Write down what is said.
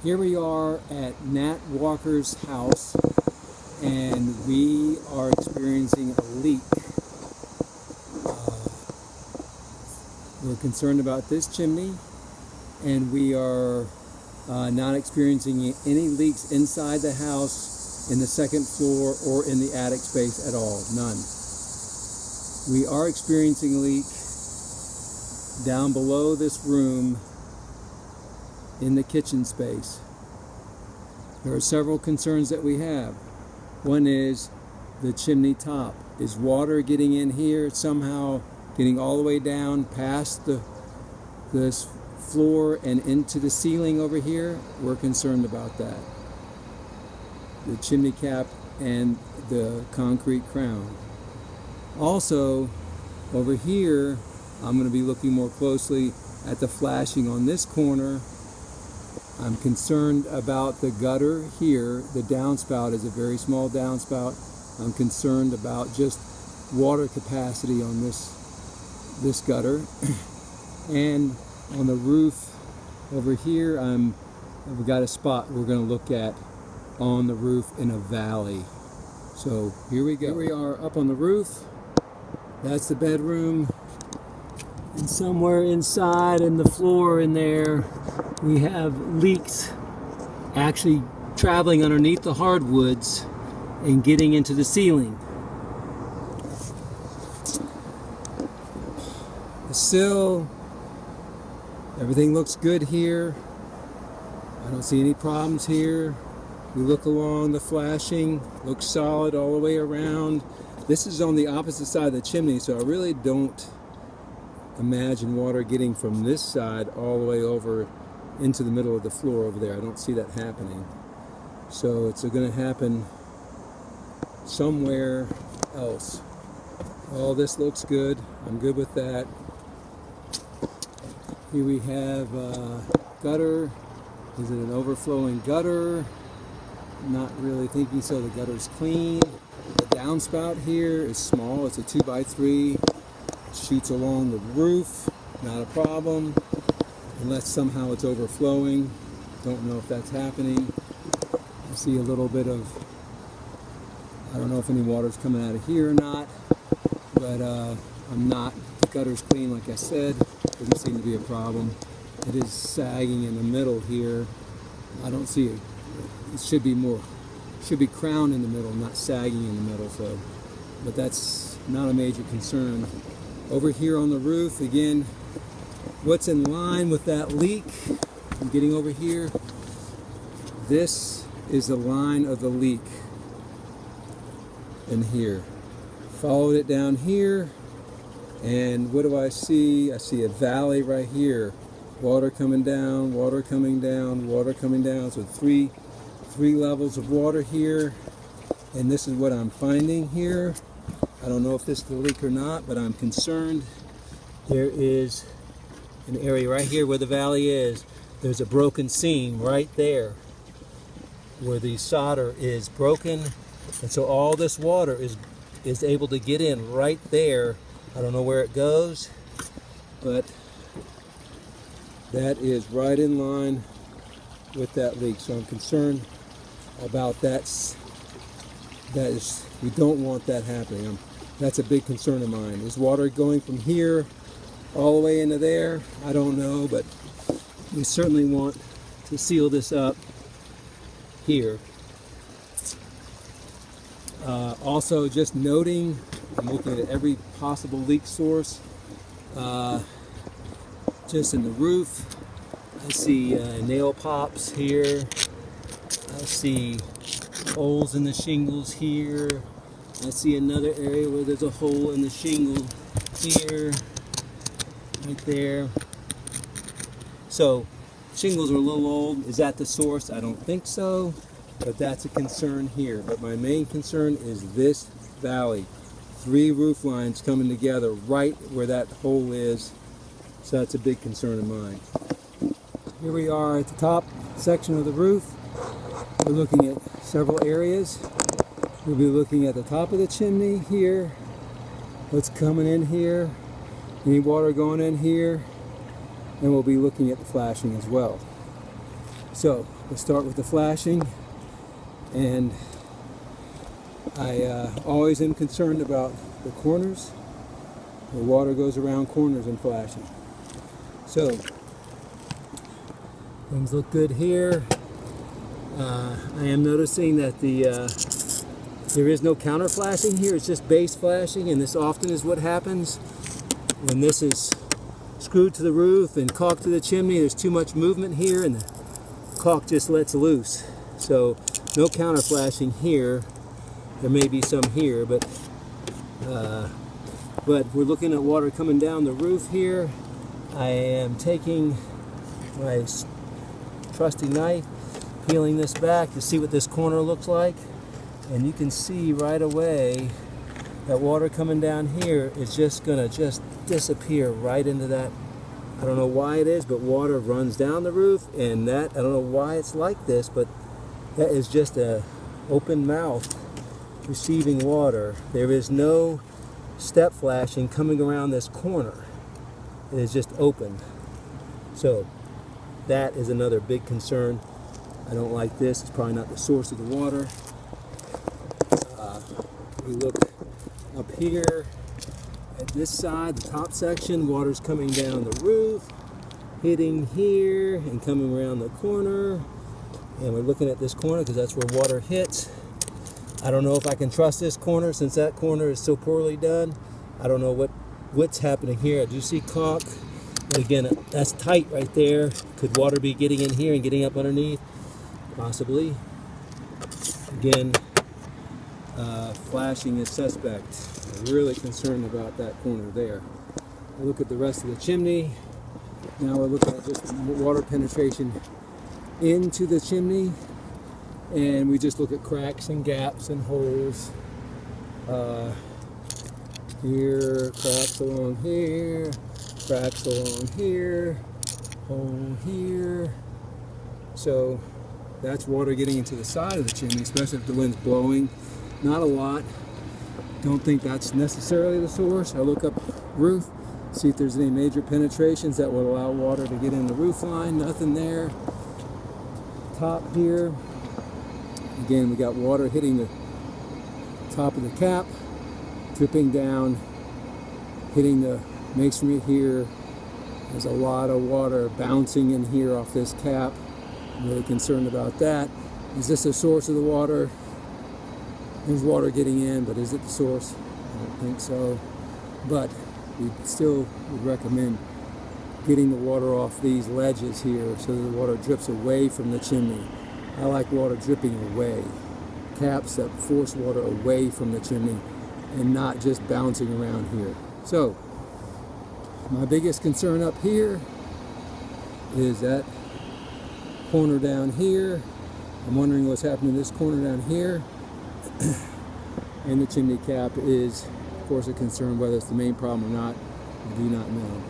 Here we are at Nat Walker's house, and we are experiencing a leak. We're concerned about this chimney, and we are not experiencing any leaks inside the house, in the second floor, or in the attic space at all. None. We are experiencing a leak down below this room in the kitchen space. There are several concerns that we have. One is the chimney top. Is water getting in here, somehow getting all the way down past this floor and into the ceiling over here? We're concerned about that. The chimney cap and the concrete crown. Also, over here, I'm going to be looking more closely at the flashing on this corner. I'm concerned about the gutter here. The downspout is a very small downspout. I'm concerned about just water capacity on this gutter. And on the roof over here, we've got a spot we're going to look at on the roof in a valley. So here we go. Here we are up on the roof. That's the bedroom. And somewhere inside in the floor in there, we have leaks actually traveling underneath the hardwoods and getting into the ceiling. The sill, everything looks good here. I don't see any problems here. We look along the flashing, looks solid all the way around. This is on the opposite side of the chimney, so I really don't imagine water getting from this side all the way over into the middle of the floor over there. I don't see that happening. So it's going to happen somewhere else. All this looks good. I'm good with that. Here we have gutter. Is it an overflowing gutter? Not really thinking so. The gutter's clean. The downspout here is small. It's a 2x3. Shoots along the roof. Not a problem. Unless somehow it's overflowing. Don't know if that's happening. I see a little bit of, I don't know if any water's coming out of here or not, but I'm not, the gutter's clean like I said. Doesn't seem to be a problem. It is sagging in the middle here. I don't see it. It should be crowned in the middle, not sagging in the middle, so, but that's not a major concern. Over here on the roof, again, what's in line with that leak? I'm getting over here. This is the line of the leak in here. Followed it down here, and what do I see? I see a valley right here. Water coming down, water coming down, water coming down. So three levels of water here, and this is what I'm finding here. I don't know if this is the leak or not, but I'm concerned. There is an area right here where the valley is. There's a broken seam right there where the solder is broken, and so all this water is able to get in right there. I don't know where it goes, but that is right in line with that leak. So I'm concerned about that. We don't want that happening. That's a big concern of mine. Is water going from here all the way into there? I don't know, but we certainly want to seal this up here. Also, just noting, I'm looking at every possible leak source. Just in the roof, I see nail pops here. I see holes in the shingles here. I see another area where there's a hole in the shingle here, right there. So shingles are a little old. Is that the source? I don't think so, but that's a concern here. But my main concern is this valley. 3 roof lines coming together right where that hole is. So that's a big concern of mine. Here we are at the top section of the roof. We're looking at several areas. We'll be looking at the top of the chimney here. What's coming in here. Any water going in here. And we'll be looking at the flashing as well. So We'll start with the flashing, and I always am concerned about the corners. The water goes around corners in flashing. So, things look good here. I am noticing that there is no counter flashing here, it's just base flashing, and this often is what happens when this is screwed to the roof and caulked to the chimney. There's too much movement here and the caulk just lets loose. So no counter flashing here. There may be some here, but we're looking at water coming down the roof here. I am taking my trusty knife, peeling this back to see what this corner looks like, and you can see right away that water coming down here is just gonna disappear right into that. I don't know why it is, but water runs down the roof, and that, I don't know why it's like this, but that is just a open mouth receiving water. There is no step flashing coming around this corner. It is just open. So that is another big concern. I don't like this. It's probably not the source of the water. We look up here at this side, the top section, water's coming down the roof, hitting here and coming around the corner. And we're looking at this corner because that's where water hits. I don't know if I can trust this corner since that corner is so poorly done. I don't know what's happening here. I do see caulk, but again, that's tight right there. Could water be getting in here and getting up underneath? Possibly. Again, flashing is suspect. I'm really concerned about that corner there. I look at the rest of the chimney. Now we're looking at just water penetration into the chimney, and we just look at cracks and gaps and holes. Here, cracks along here, cracks along here, hole here. So that's water getting into the side of the chimney, especially if the wind's blowing. Not a lot. Don't think that's necessarily the source. I look up roof, see if there's any major penetrations that would allow water to get in the roof line. Nothing there. Top here. Again, we got water hitting the top of the cap, dripping down, hitting the masonry here. There's a lot of water bouncing in here off this cap. I'm really concerned about that. Is this the source of the water? There's water getting in, but is it the source? I don't think so. But we still would recommend getting the water off these ledges here so that the water drips away from the chimney. I like water dripping away. Caps that force water away from the chimney and not just bouncing around here. So, my biggest concern up here is that corner down here. I'm wondering what's happening to this corner down here. And the chimney cap is, of course, a concern. Whether it's the main problem or not, I do not know.